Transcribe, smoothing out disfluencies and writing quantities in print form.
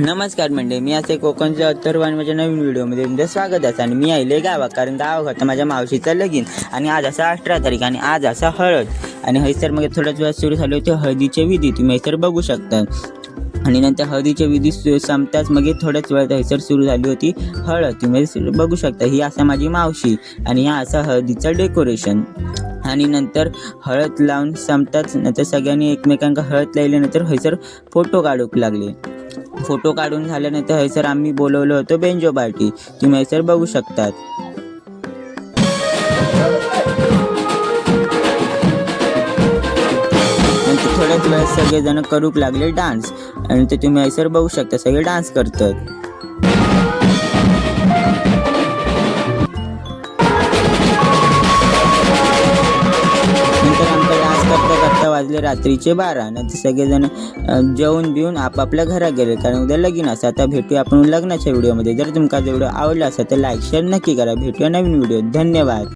नमस्कार मंडळी, मी असे कोकणच्या अथर्वान माझ्या नवीन व्हिडिओमध्ये तुमचं स्वागत आहे. आणि मी आले गावात, कारण गावात होतं माझ्या मावशीचं लगीन आणि आज असा 18 तारीख आणि आज असा हळद. आणि हैसर मग थोड्याच वेळात सुरू झाले होते हळदीचे विधी, तुम्ही हैसर बघू शकता. आणि नंतर हळदीचे विधी संपताच मग थोड्याच वेळात हैसर सुरू झाली होती हळद, तुम्ही बघू शकता. ही असा माझी मावशी आणि हा असा हळदीचं डेकोरेशन. आणि नंतर हळद लावून संपताच नंतर सगळ्यांनी एकमेकांना हळद लावल्यानंतर हैसर फोटो काढूक लागले. फोटो काढून झाल्यानंतर हैसर आम्ही बोलवलं होतं बेंजो पार्टी, तुम्ही हैसर बघू शकतात. नंतर थोड्याच वेळात सगळेजण करूक लागले डान्स, आणि ते तुम्ही हैसर बघू शकता सगळे डान्स करतात. नंतर आमचा डान्स करता करता वाजले रात्रीचे 12. नंतर सगळेजण जेवून बिवून आपापल्या घरात गेले, कारण उद्या लगीन असं. आता भेटूया आपण लग्नाच्या व्हिडिओमध्ये. जर तुमचा व्हिडिओ आवडला असेल तर लाईक शेअर नक्की करा. भेटूया नवीन व्हिडिओ. धन्यवाद.